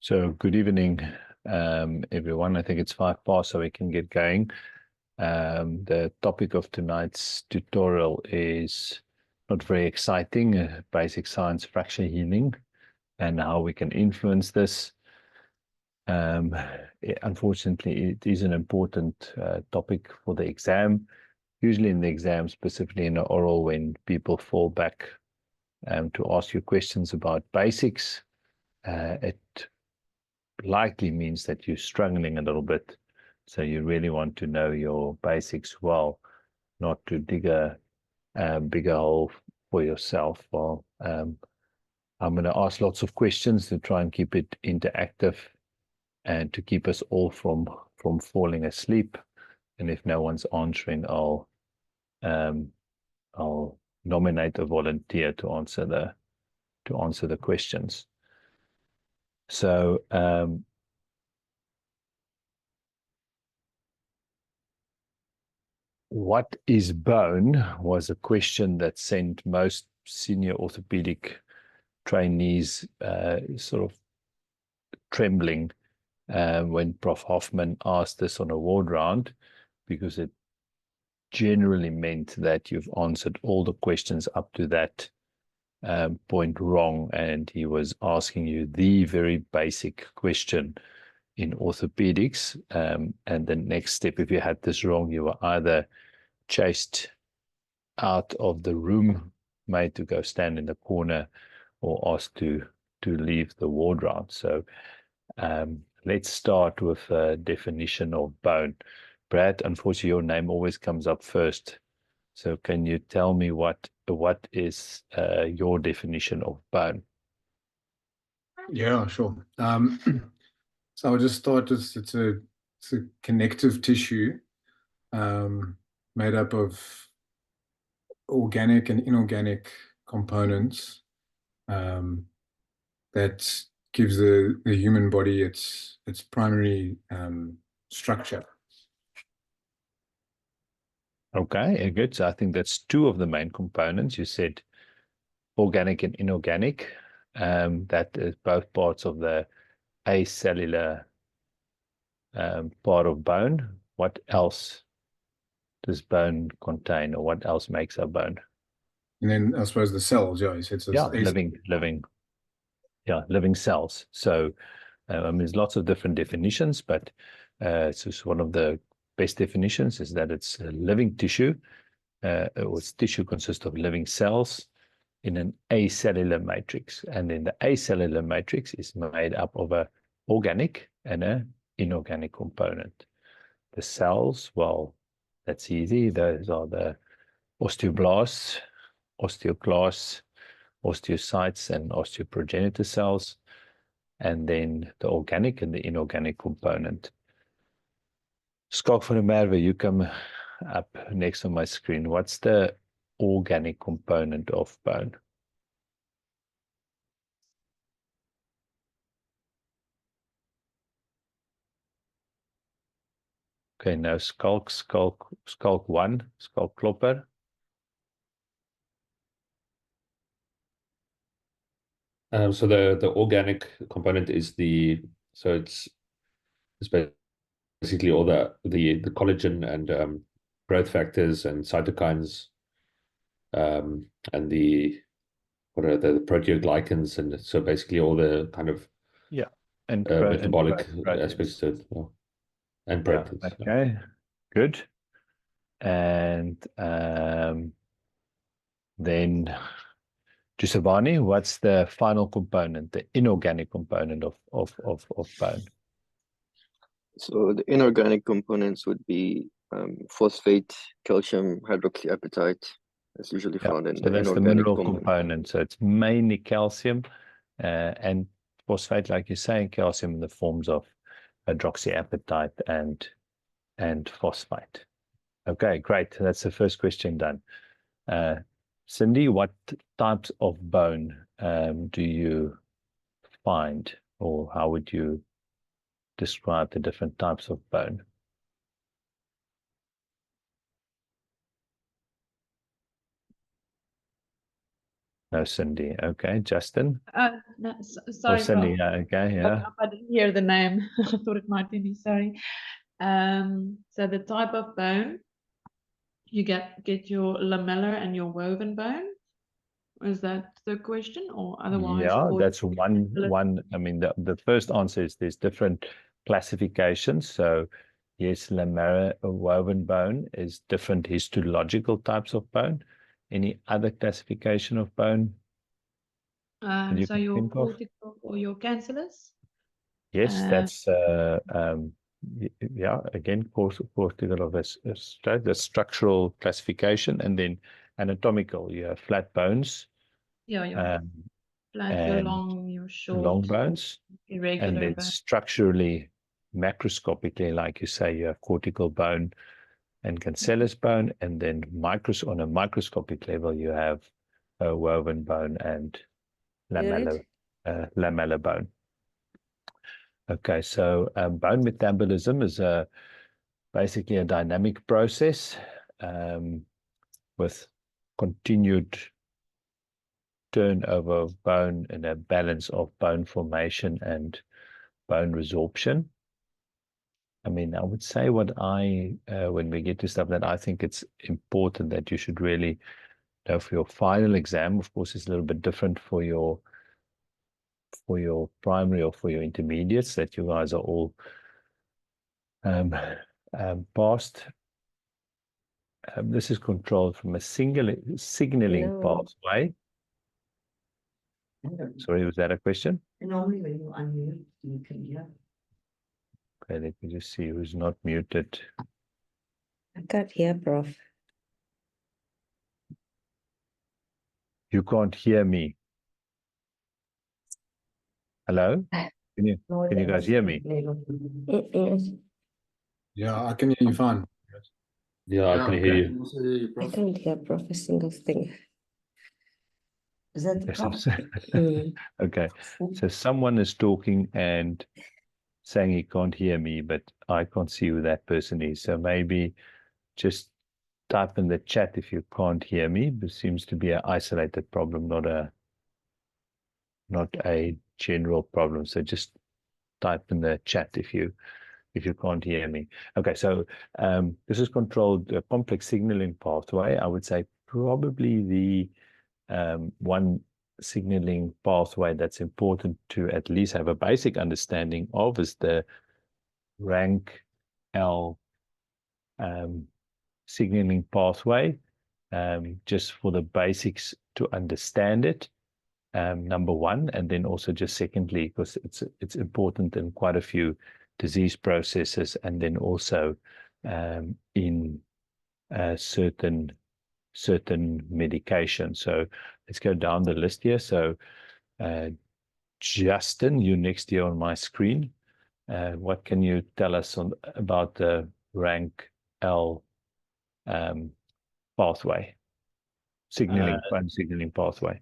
So good evening, everyone. I think it's 5 past, so we can get going. The topic of tonight's tutorial is not very exciting, basic science fracture healing and how we can influence this. Unfortunately, it is an important topic for the exam. Usually in the exam, specifically in the oral, when people fall back to ask you questions about basics, it likely means that you're struggling a little bit. So you really want to know your basics well, not to dig a bigger hole for yourself. Well, I'm going to ask lots of questions to try and keep it interactive and to keep us all from falling asleep. And if no one's answering, I'll nominate a volunteer to answer the questions. So what is bone was a question that sent most senior orthopedic trainees sort of trembling when Prof. Hoffman asked this on a ward round, because it generally meant that you've answered all the questions up to that point wrong, and he was asking you the very basic question in orthopedics, and the next step, if you had this wrong, you were either chased out of the room, made to go stand in the corner, or asked to leave the ward round. So let's start with a definition of bone. Brad, unfortunately, your name always comes up first. So can you tell me what is your definition of bone? Yeah, sure. So I'll just start with it's a connective tissue made up of organic and inorganic components that gives the human body its primary structure. Okay, good. So I think that's two of the main components. You said organic and inorganic. That is both parts of the acellular part of bone. What else does bone contain, or what else makes our bone? And then I suppose the cells, yeah, you said so. Yeah, living cells. So there's lots of different definitions, but so one of the best definitions is that it's a living tissue. Its tissue consists of living cells in an acellular matrix, and then the acellular matrix is made up of an organic and an inorganic component. The cells, well, that's easy. Those are the osteoblasts, osteoclasts, osteocytes, and osteoprogenitor cells, and then the organic and the inorganic component. Schalk van der Merwe, you come up next on my screen. What's the organic component of bone? Okay, now Schalk one, Schalk Klopper. So the organic component is it's basically all the collagen and growth factors and cytokines, and what are the proteoglycans, and so basically all the kind of and metabolic and aspects to it, and proteins. Okay, good. And then Giuseppani, what's the final component, the inorganic component of bone? So the inorganic components would be phosphate, calcium hydroxyapatite. That's usually found in so that's the mineral component. So it's mainly calcium and phosphate, like you say, and calcium in the forms of hydroxyapatite and phosphate. Okay, great. That's the first question done. Cindy, what types of bone do you find, or how would you describe the different types of bone? No, Cindy. Okay, Justin. No, Or sorry, Cindy. Prof. Yeah, okay, Woke yeah. up, I didn't hear the name. I thought it might be me, sorry. So the type of bone, you get your lamellar and your woven bone. Is that the question, or otherwise? Yeah, or that's one. I mean, the first answer is there's different classifications. So yes, lamella woven bone is different histological types of bone. Any other classification of bone that you So can your think of? cortical or your cancellous? Yes, that's yeah, again, cortical of the structural classification, and then anatomical. You have flat bones, Yeah, your flat, your and long, your long short, bones, and irregular then bone. structurally, macroscopically, like you say, you have cortical bone and cancellous bone, and then on a microscopic level, you have a woven bone and lamellar bone. Okay, so bone metabolism is basically a dynamic process with continued turnover of bone and a balance of bone formation and bone resorption. I mean, I would say when we get to stuff that I think it's important that you should really know for your final exam. Of course, it's a little bit different for your primary or for your intermediates that you guys are all passed. This is controlled from a signaling pathway. Sorry, was that a question? Normally when you unmute, you can hear. Okay, let me just see who's not muted. I can't hear, Prof. You can't hear me. Hello? Can you guys hear me? Yeah, I can hear you fine. Yeah, I can hear you. I can't hear, Prof, a single thing. Is that the problem? Okay, so someone is talking and saying he can't hear me, but I can't see who that person is. So maybe just type in the chat if you can't hear me. It seems to be an isolated problem, not a general problem. So just type in the chat if you can't hear me. Okay, so this is controlled complex signaling pathway. I would say probably the one signaling pathway that's important to at least have a basic understanding of is the rank L signaling pathway, just for the basics to understand it, number one, and then also just secondly, because it's important in quite a few disease processes, and then also in certain medication. So let's go down the list here. So Justin, you're next here on my screen. What can you tell us about the rank L pathway, signaling pathway?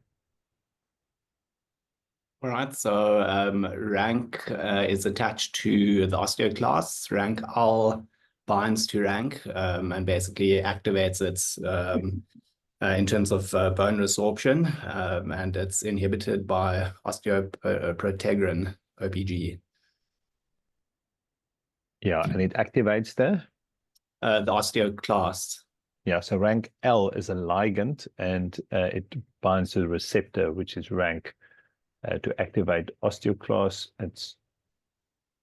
All right, so rank is attached to the osteoclast. Rank L binds to rank and basically activates its in terms of bone resorption, and it's inhibited by osteoprotegrin, OPG. Yeah, and it activates the osteoclast. Yeah, so rank L is a ligand, and it binds to the receptor, which is rank, to activate osteoclast. It's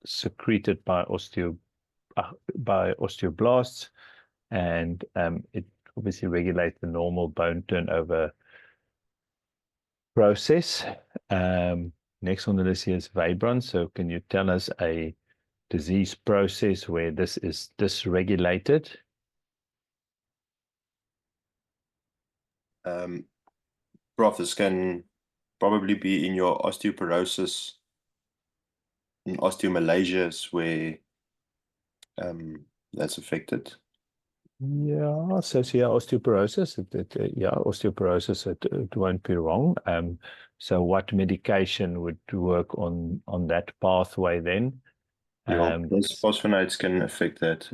secreted by osteoblasts, and it obviously regulates the normal bone turnover process. Next on the list here is Vabron. So can you tell us a disease process where this is dysregulated? Prof, this can probably be in your osteoporosis and osteomalacias where that's affected. Yeah, so osteoporosis, osteoporosis, it won't be wrong. So what medication would work on that pathway then? Bisphosphonates can affect that.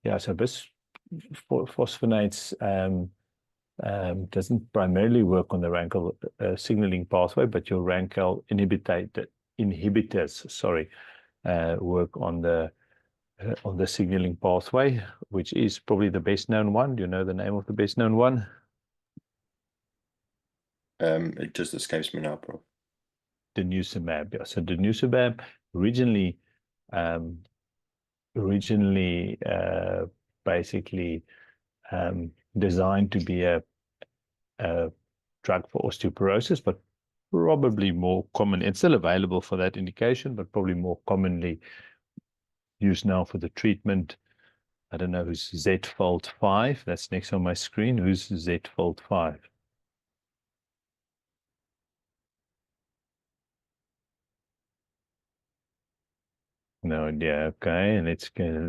Yeah, so bisphosphonates doesn't primarily work on the RANKL signaling pathway, but your RANKL inhibitors, sorry, work on the signaling pathway, which is probably the best known one. Do you know the name of the best known one? It just escapes me now, bro. Denosumab. Yeah. So denosumab originally basically designed to be a drug for osteoporosis, but probably more common. It's still available for that indication, but probably more commonly used now for the treatment. I don't know who's Z-fold5. That's next on my screen. Who's Z-fold5? No idea. Okay, and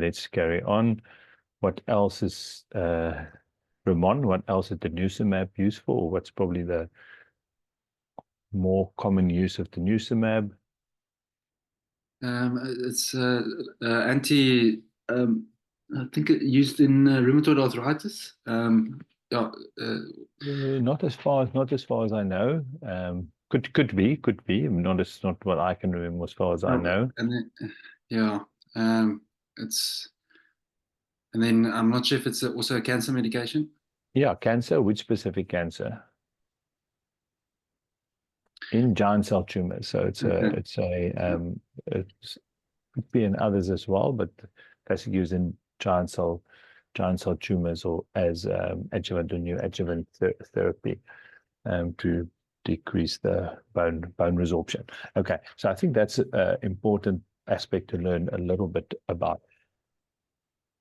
let's carry on. What else is Ramon? What else is denosumab used for? Or what's probably the more common use of denosumab? It's anti. I think it used in rheumatoid arthritis. Yeah. Not as far as I know. Could be. Not what I can remember as far as I know. And then, yeah. It's. And then I'm not sure if it's also a cancer medication. Yeah, cancer. Which specific cancer? In giant cell tumors. So it could be in others as well, but basically used in giant cell tumors or as adjuvant or neoadjuvant therapy to decrease the bone resorption. Okay, so I think that's an important aspect to learn a little bit about.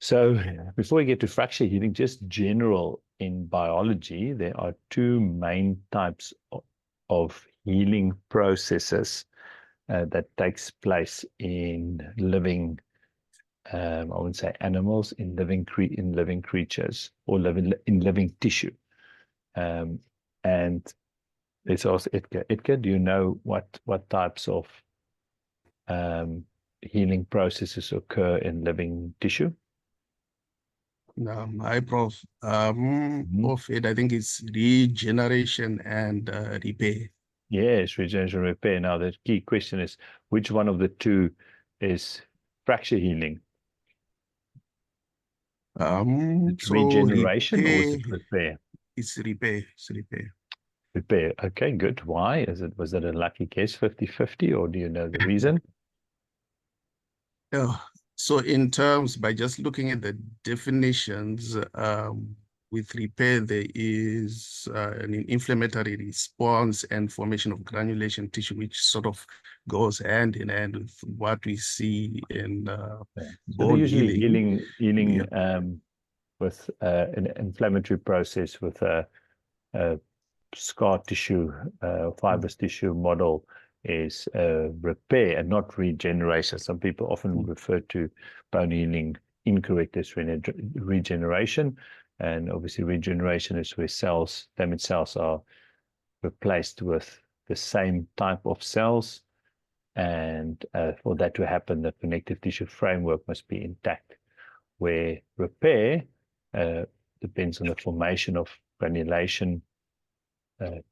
So before we get to fracture healing, just general in biology, there are two main types of healing processes that takes place in living, I wouldn't say animals, in living creatures or in living tissue. And let's ask Edgar. Edgar, do you know what types of healing processes occur in living tissue? Hi, Prof. Of it, I think it's regeneration and repair. Yes, regeneration and repair. Now, the key question is, which one of the two is fracture healing? So regeneration repair, or is it repair? It's repair. It's repair. Repair. Okay, good. Why? Was it a lucky guess, 50-50, or do you know the reason? Yeah. So in terms, by just looking at the definitions, with repair, there is an inflammatory response and formation of granulation tissue, which sort of goes hand in hand with what we see in bone usually healing yeah. With an inflammatory process with a scar tissue, fibrous tissue model is repair and not regeneration. Some people often refer to bone healing incorrectly as regeneration, and obviously regeneration is where damaged cells are replaced with the same type of cells, and for that to happen, the connective tissue framework must be intact, where repair depends on the formation of granulation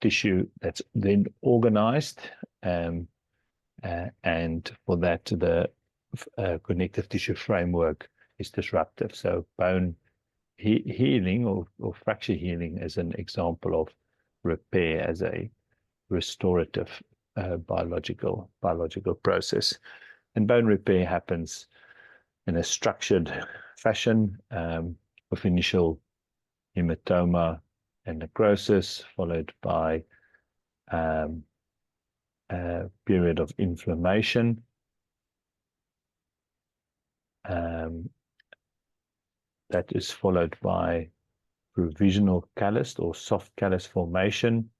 tissue that's then organized, and for that the connective tissue framework is disruptive. So bone healing or fracture healing is an example of repair as a restorative biological process. And bone repair happens in a structured fashion with initial hematoma and necrosis, followed by a period of inflammation. That is followed by provisional callus or soft callus formation,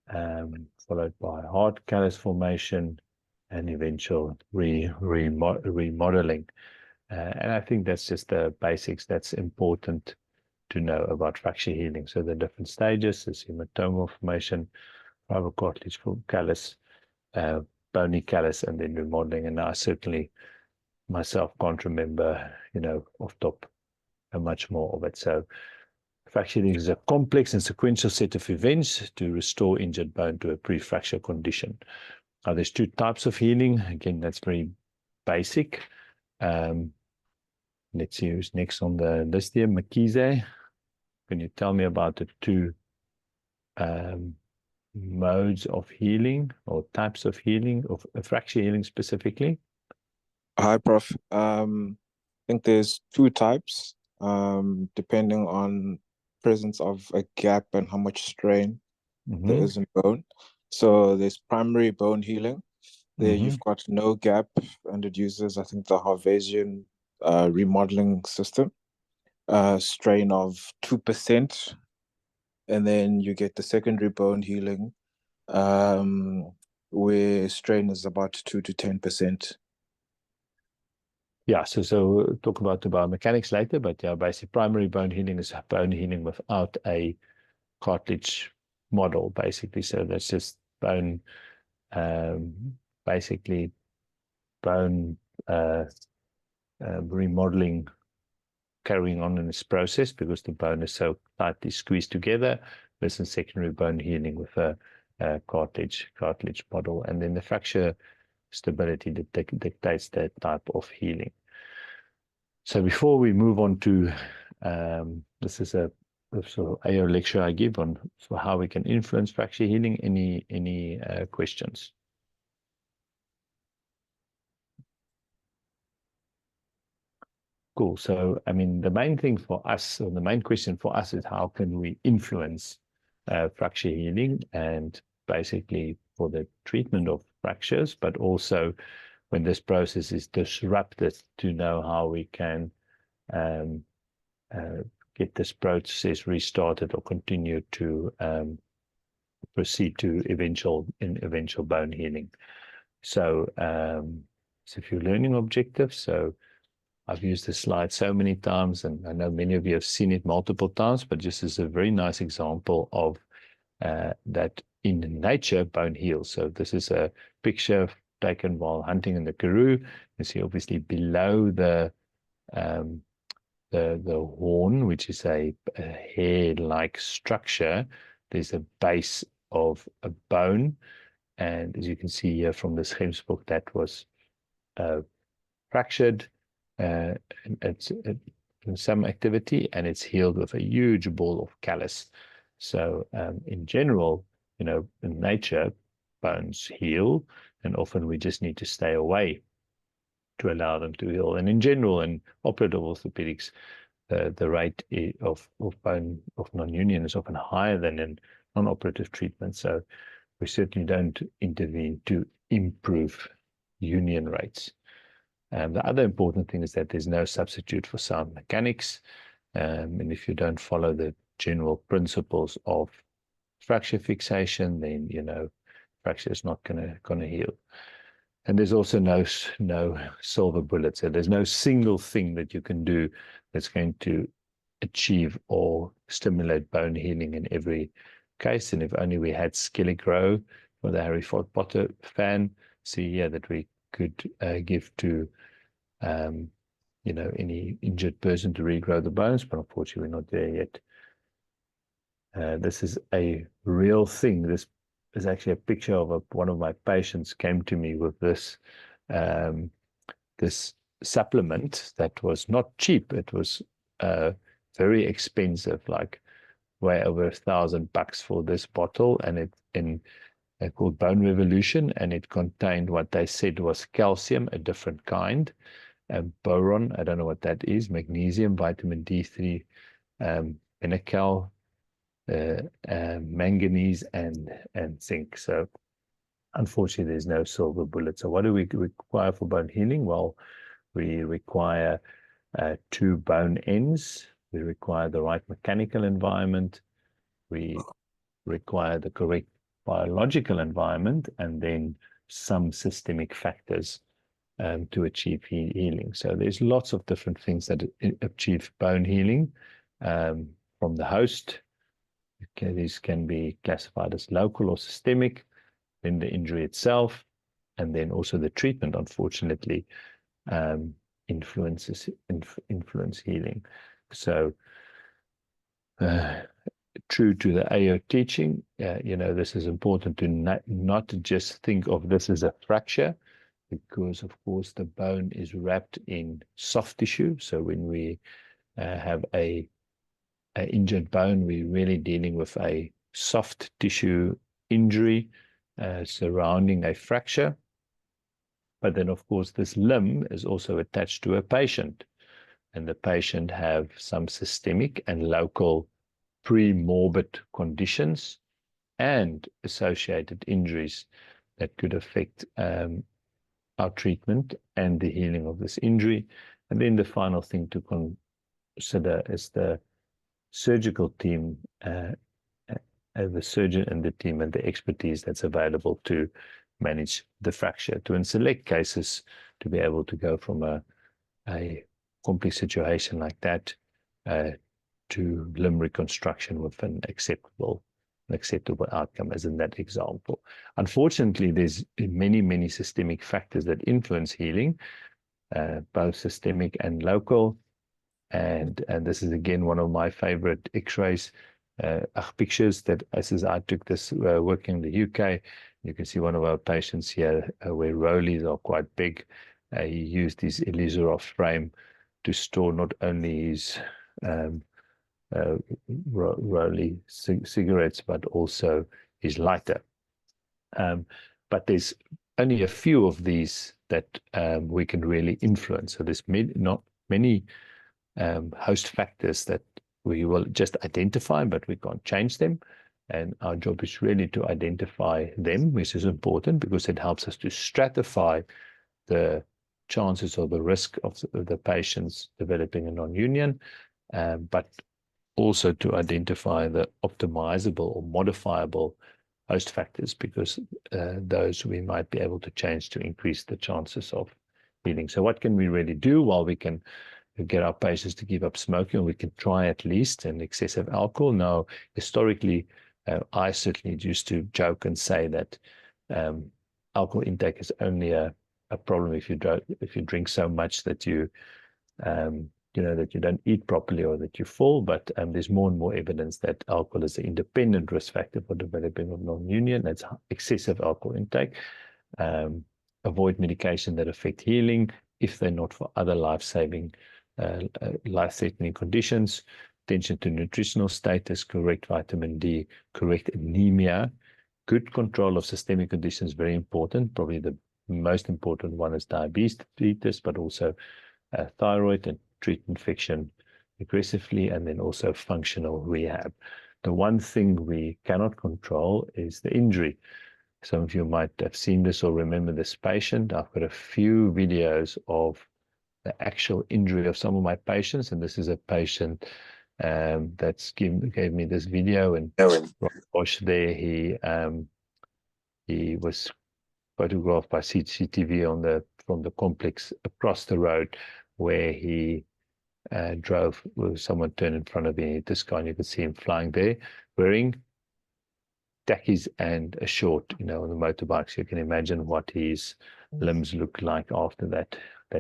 followed by hard callus formation, and eventual remodeling. And I think that's just the basics that's important to know about fracture healing. So the different stages is hematomal formation, fibrocartilage callus, bony callus, and then remodeling. And I certainly myself can't remember, off top much more of it. So Fracture healing is a complex and sequential set of events to restore injured bone to a pre-fracture condition. Now, there's two types of healing. Again, that's very basic. Let's see who's next on the list here. Makize, can you tell me about the two modes of healing or types of healing, of fracture healing specifically? Hi, Prof. I think there's two types, depending on presence of a gap and how much strain there is in bone. So there's primary bone healing. There you've got no gap, and it uses, I think, the Harvesian remodeling system, strain of 2%. And then you get the secondary bone healing, where strain is about 2 to 10%. Yeah, so we'll talk about the biomechanics later, but yeah, basically primary bone healing is bone healing without a cartilage model, basically. So that's just bone, basically bone remodeling carrying on in this process because the bone is so tightly squeezed together. Versus secondary bone healing with a cartilage model, and then the fracture stability dictates that type of healing. So before we move on to this is a sort of AO lecture I give on for how we can influence fracture healing. Any questions? Cool. So, I mean, the main thing for us, or the main question for us, is how can we influence fracture healing, and basically for the treatment of fractures, but also when this process is disrupted, to know how we can get this process restarted or continue to proceed to eventual bone healing. So, so a few learning objectives. So I've used this slide so many times, and I know many of you have seen it multiple times, but just as a very nice example of that in nature, bone heals. So this is a picture taken while hunting in the Karoo. You see obviously below the horn, which is a hair-like structure, there's a base of a bone. And as you can see here from this Gemsboek, that was fractured. It's in some activity, and it's healed with a huge ball of callus. So in general, you know, in nature, bones heal, and often we just need to stay away to allow them to heal. And in general, in operative orthopedics, the rate of non-union is often higher than in non-operative treatment. So we certainly don't intervene to improve union rates. The other important thing is that there's no substitute for sound mechanics. And if you don't follow the general principles of fracture fixation, then, you know, fracture is not gonna heal. And there's also no silver bullet. So there's no single thing that you can do that's going to achieve or stimulate bone healing in every case. And if only we had Skilligrow for the Harry Potter fan, see here that we could give to you know, any injured person to regrow the bones, but unfortunately we're not there yet. This is a real thing. This is actually a picture of one of my patients came to me with this this supplement that was not cheap. It was very expensive, like way over $1,000 for this bottle, and it called Bone Revolution, and it contained what they said was calcium, a different kind, boron, I don't know what that is, magnesium, vitamin D3, Benacal, manganese, and zinc. So unfortunately, there's no silver bullet. So what do we require for bone healing? Well, we require 2 bone ends. We require the right mechanical environment. We require the correct biological environment, and then some systemic factors to achieve healing. So there's lots of different things that achieve bone healing from the host. Okay, these can be classified as local or systemic, then the injury itself, and then also the treatment, unfortunately, influence healing. So true to the AO teaching, this is important to not just think of this as a fracture, because of course the bone is wrapped in soft tissue. So when we have a injured bone, we're really dealing with a soft tissue injury surrounding a fracture. But then of course this limb is also attached to a patient, and the patient have some systemic and local pre-morbid conditions and associated injuries that could affect our treatment and the healing of this injury. And then the final thing to consider is the surgical team, the surgeon and the team and the expertise that's available to manage the fracture, to in select cases to be able to go from a complex situation like that to limb reconstruction with an acceptable outcome, as in that example. Unfortunately, there's many systemic factors that influence healing, both systemic and local. And this is again one of my favorite X-rays, pictures that as I took this working in the UK. You can see one of our patients here where Rowleys are quite big. He used his Elizarov frame to store not only his Rowley cigarettes, but also his lighter. But there's only a few of these that we can really influence. So there's not many host factors that we will just identify, but we can't change them. And our job is really to identify them, which is important because it helps us to stratify the chances or the risk of the patients developing a non-union, but also to identify the optimizable or modifiable host factors, because those we might be able to change to increase the chances of healing. So what can we really do? While we can get our patients to give up smoking, or we can try at least, and excessive alcohol. Now, historically, I certainly used to joke and say that alcohol intake is only a problem if you drink so much that you that you don't eat properly or that you fall. But there's more and more evidence that alcohol is an independent risk factor for developing of non-union. That's excessive alcohol intake. Avoid medication that affect healing if they're not for other life-saving, life-threatening conditions. Attention to nutritional status, correct vitamin D, correct anemia, good control of systemic conditions, very important. Probably the most important one is diabetes, but also thyroid, and treat infection aggressively, and then also functional rehab. The one thing we cannot control is the injury. Some of you might have seen this or remember this patient. I've got a few videos of the actual injury of some of my patients, and this is a patient that's gave me this video. And Bosch there, he was photographed by CCTV from the complex across the road, where he drove with someone turned in front of him. This guy, and you could see him flying there, wearing tackies and a short, on the motorbike. So you can imagine what his limbs look like after that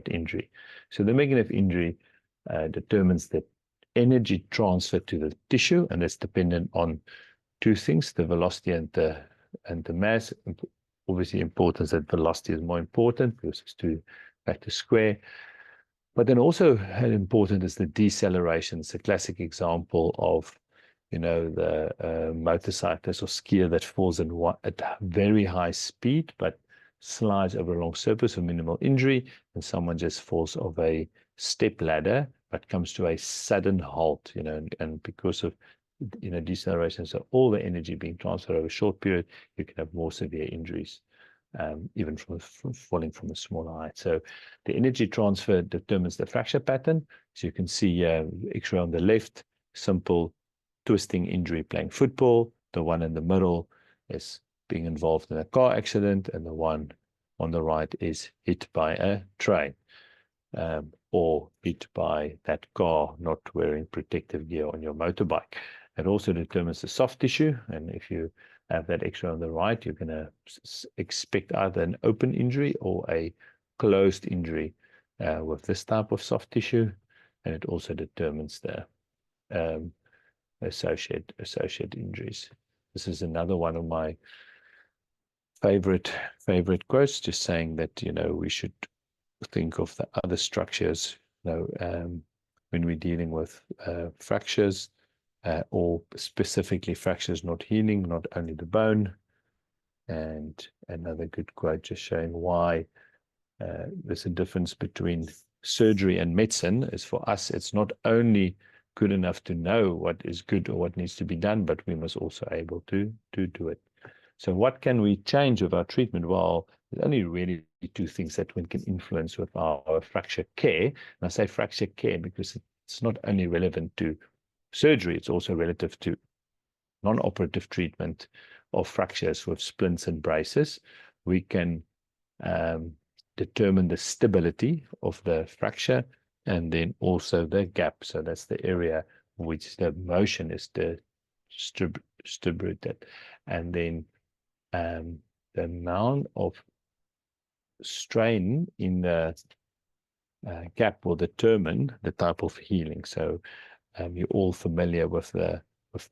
injury. So the mechanism of injury determines the energy transfer to the tissue, and it's dependent on two things: the velocity and the mass. Obviously, importance that velocity is more important because it's 2 vector square. But then also important is the deceleration. It's a classic example of, the motorcyclist or skier that falls at very high speed, but slides over a long surface with minimal injury, and someone just falls off a step ladder, but comes to a sudden halt, and because of, deceleration, so all the energy being transferred over a short period, you can have more severe injuries, even from falling from a smaller height. So the energy transfer determines the fracture pattern. So you can see X-ray on the left, simple twisting injury playing football. The one in the middle is being involved in a car accident, and the one on the right is hit by a train, or hit by that car not wearing protective gear on your motorbike. It also determines the soft tissue, and if you have that X-ray on the right, you're going to expect either an open injury or a closed injury with this type of soft tissue. And it also determines the associate injuries. This is another one of my favorite quotes, just saying that, you know, we should think of the other structures, you know, when we're dealing with fractures, or specifically fractures not healing, not only the bone. And another good quote just showing why there's a difference between surgery and medicine is, for us, it's not only good enough to know what is good or what needs to be done, but we must also able to do it. So what can we change with our treatment? Well, there's only really two things that we can influence with our fracture care. And I say fracture care because it's not only relevant to surgery, it's also relative to non-operative treatment of fractures with splints and braces. We can determine the stability of the fracture and then also the gap. So that's the area which the motion is distributed. And then the amount of strain in the gap will determine the type of healing. So you're all familiar with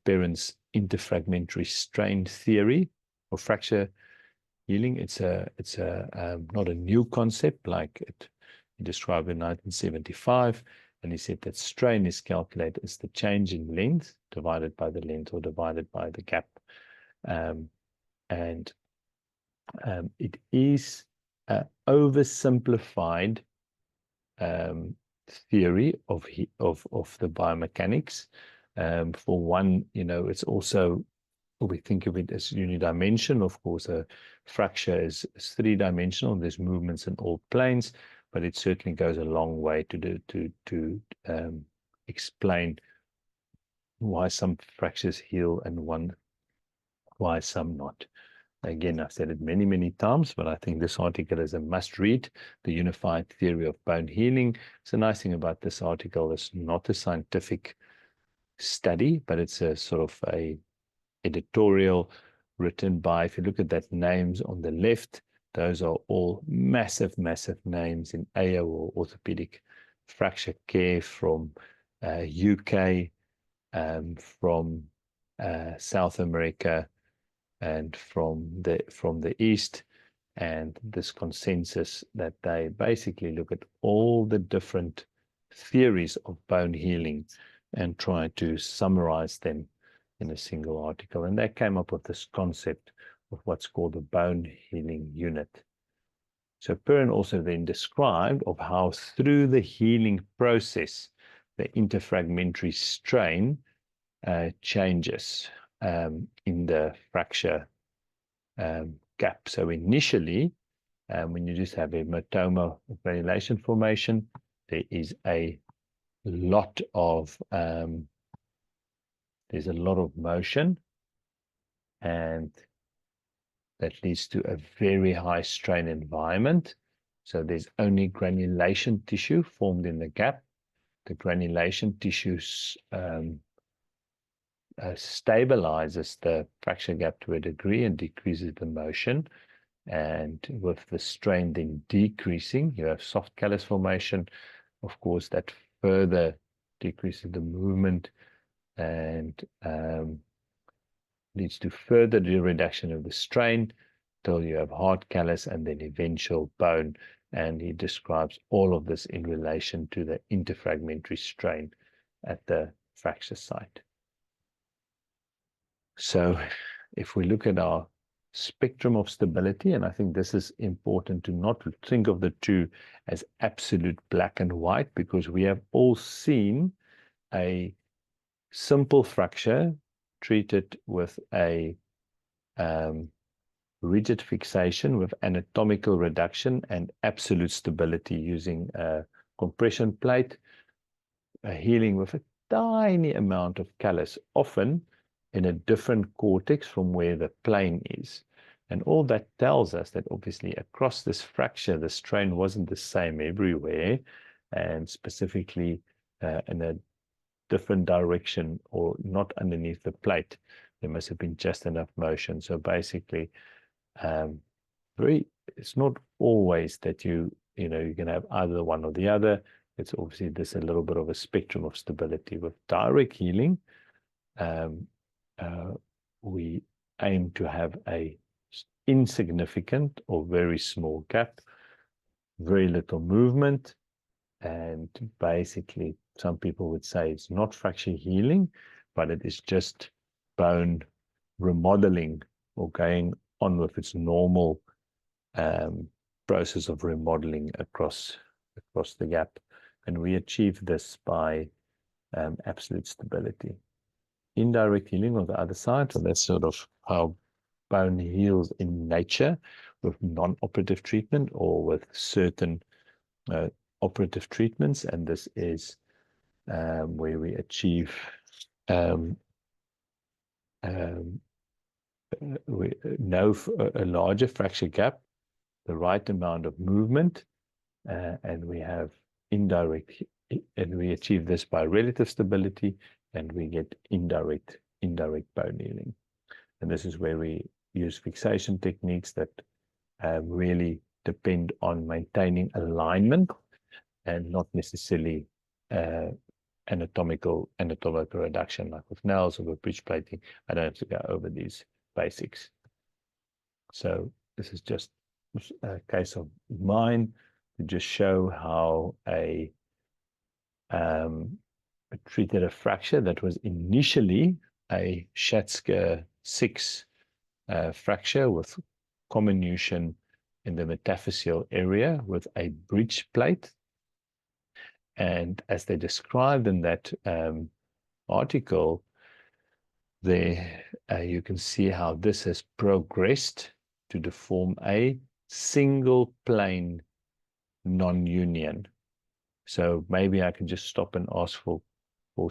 Perrin's interfragmentary strain theory of fracture healing. It's not a new concept, like he described in 1975, and he said that strain is calculated as the change in length divided by the length or divided by the gap, and it is an oversimplified theory of the biomechanics. For one, you know, it's also, we think of it as unidimensional. Of course, a fracture is three-dimensional. There's movements in all planes, but it certainly goes a long way to explain why some fractures heal and why some not. Again, I've said it many, many times, but I think this article is a must read, The Unified Theory of Bone Healing. So the nice thing about this article is not a scientific study, but it's a sort of a editorial written by, if you look at that names on the left, those are all massive names in AO or orthopedic fracture care from UK, from South America, and from the East, and this consensus that they basically look at all the different theories of bone healing and try to summarize them in a single article. And they came up with this concept of what's called the bone healing unit. So Perrin also then described of how through the healing process, the interfragmentary strain changes in the fracture gap. So initially, when you just have a hematoma granulation formation, there is a lot of there's a lot of motion, and that leads to a very high strain environment. So there's only granulation tissue formed in the gap. The granulation tissue stabilizes the fracture gap to a degree and decreases the motion. And with the strain then decreasing, you have soft callus formation. Of course, that further decreases the movement and leads to further reduction of the strain till you have hard callus and then eventual bone. And he describes all of this in relation to the interfragmentary strain at the fracture site. So if we look at our spectrum of stability, and I think this is important to not think of the two as absolute black and white, because we have all seen a simple fracture treated with a rigid fixation with anatomical reduction and absolute stability using a compression plate, healing with a tiny amount of callus, often in a different cortex from where the plane is. And all that tells us that obviously across this fracture, the strain wasn't the same everywhere, and specifically in a different direction or not underneath the plate. There must have been just enough motion. So basically, it's not always that you can have either one or the other. It's obviously there's a little bit of a spectrum of stability. With direct healing, we aim to have a insignificant or very small gap, very little movement, and basically some people would say it's not fracture healing, but it is just bone remodeling or going on with its normal process of remodeling across the gap. And we achieve this by absolute stability. Indirect healing on the other side, so that's sort of how bone heals in nature with non-operative treatment or with certain operative treatments, and this is where we achieve a larger fracture gap, the right amount of movement, and we have indirect, and we achieve this by relative stability, and we get indirect bone healing. And this is where we use fixation techniques that really depend on maintaining alignment and not necessarily anatomical reduction, like with nails or with bridge plating. I don't have to go over these basics. So this is just a case of mine to just show how I treated a fracture that was initially a Schatzker 6 fracture with comminution in the metaphyseal area with a bridge plate. And as they described in that article, there you can see how this has progressed to form a single plane non-union. So maybe I can just stop and ask for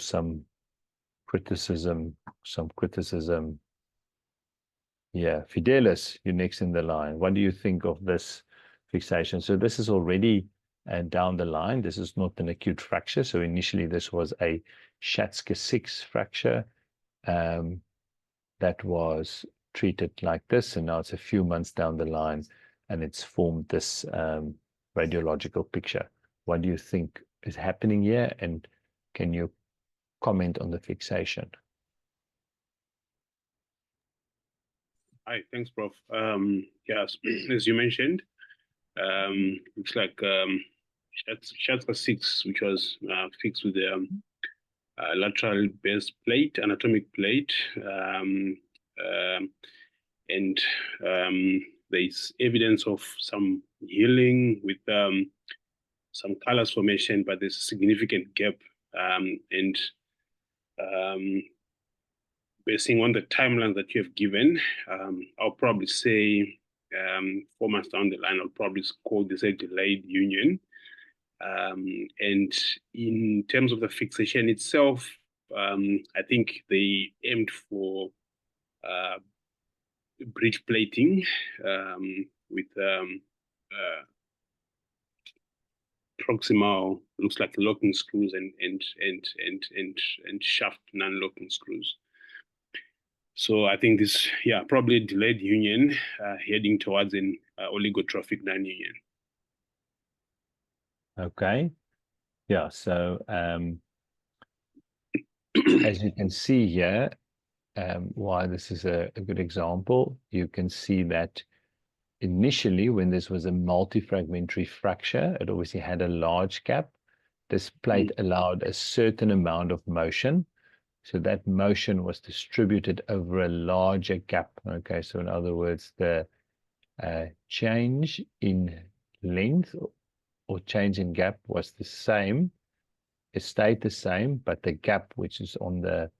some criticism. Yeah, Fidelis, you're next in the line. What do you think of this fixation? So this is already down the line. This is not an acute fracture. So initially this was a Schatzker 6 fracture that was treated like this, and now it's a few months down the line and it's formed this radiological picture. What do you think is happening here, and can you comment on the fixation? Hi, thanks, Prof. Yes, as you mentioned, looks like Schatzker 6, which was fixed with the lateral base plate, anatomic plate, and there's evidence of some healing with some callus formation, but there's a significant gap, and basing on the timeline that you have given, I'll probably say 4 months down the line, I'll probably call this a delayed union. And in terms of the fixation itself, I think they aimed for bridge plating with proximal, looks like locking screws and shaft non-locking screws. So I think this, yeah, probably a delayed union heading towards an oligotrophic non-union. Okay. Yeah, so as you can see here, why this is a good example, you can see that initially when this was a multifragmentary fracture, it obviously had a large gap. This plate allowed a certain amount of motion. So that motion was distributed over a larger gap. Okay, so in other words, the change in length or change in gap was the same. It stayed the same, but the gap, which is on the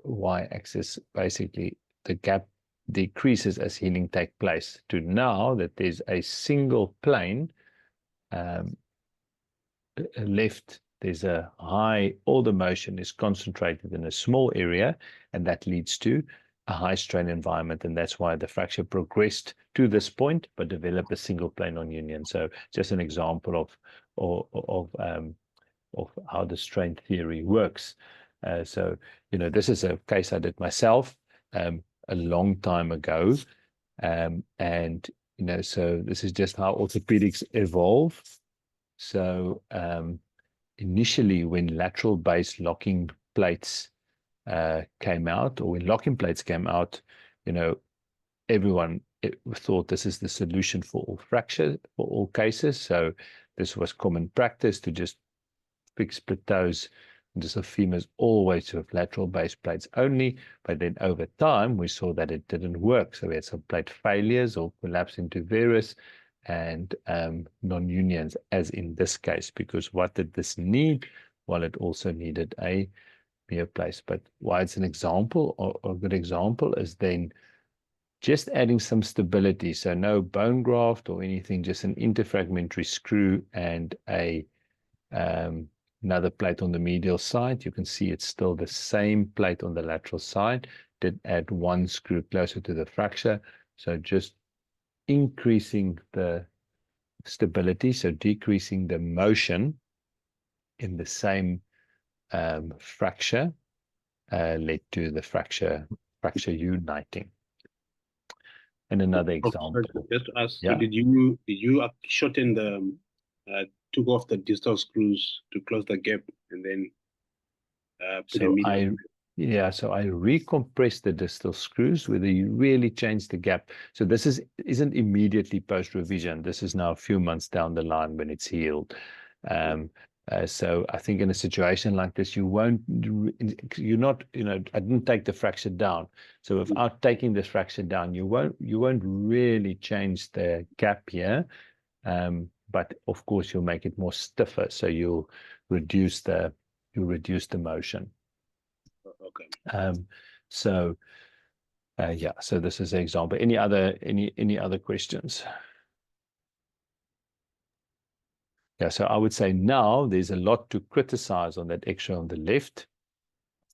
y-axis, basically the gap decreases as healing takes place, to now that there's a single plane left. There's a high, all the motion is concentrated in a small area, and that leads to a high strain environment, and that's why the fracture progressed to this point but developed a single plane non-union. So just an example of how the strain theory works. So you know, this is a case I did myself a long time ago, and you know, so this is just how orthopedics evolve. So initially, when lateral base locking plates came out, or when locking plates came out, you know, everyone thought this is the solution for all fracture, for all cases. So this was common practice to just fix split toes into the femurs always with lateral base plates only. But then over time, we saw that it didn't work. So we had some plate failures or collapse into varus and non-unions, as in this case, because what did this need? Well, it also needed a mere place. But why it's an example, or a good example, is then just adding some stability. So no bone graft or anything, just an interfragmentary screw and a another plate on the medial side. You can see it's still the same plate on the lateral side. Did add one screw closer to the fracture. So just increasing the stability, so decreasing the motion in the same fracture led to the fracture uniting. And another example. Just ask, yeah. So did you shorten the took off the distal screws to close the gap and then put a medial? So I recompressed the distal screws, whether you really change the gap. So this isn't immediately post revision. This is now a few months down the line when it's healed. So I think in a situation like this, you're not, I didn't take the fracture down. So without taking this fracture down, you won't really change the gap here. But of course you'll make it more stiffer. So you'll reduce the motion. Okay. So this is an example. Any other questions? Yeah, so I would say now there's a lot to criticize on that X-ray on the left.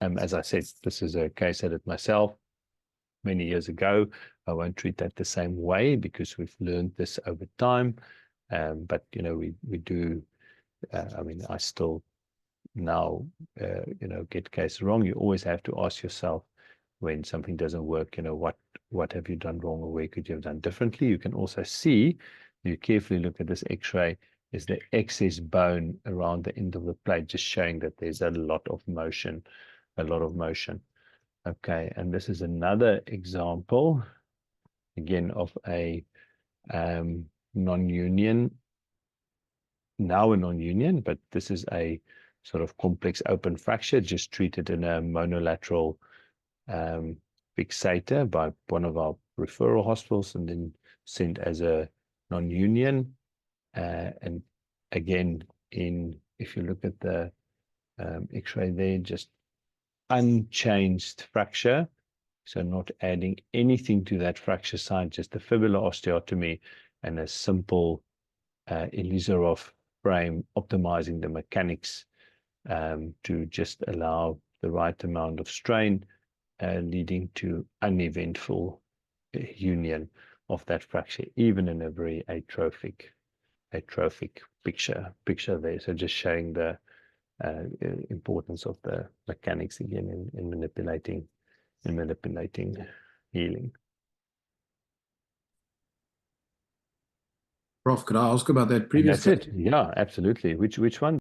As I said, this is a case I did myself many years ago. I won't treat that the same way because we've learned this over time. But we do. I still now get cases wrong. You always have to ask yourself when something doesn't work. What have you done wrong, or where could you have done differently? You can also see, you carefully look at this X-ray, is the excess bone around the end of the plate, just showing that there's a lot of motion. Okay, and this is another example, again, of a non-union, now a non-union, but this is a sort of complex open fracture, just treated in a monolateral fixator by one of our referral hospitals, and then sent as a non-union. And again, if you look at the X-ray there, just unchanged fracture, so not adding anything to that fracture site, just a fibular osteotomy and a simple Elizarov frame, optimizing the mechanics to just allow the right amount of strain, leading to uneventful union of that fracture, even in a very atrophic picture there. So just showing the importance of the mechanics again in manipulating healing. Prof, could I ask about that previous? And that's it. Yeah, absolutely. Which one?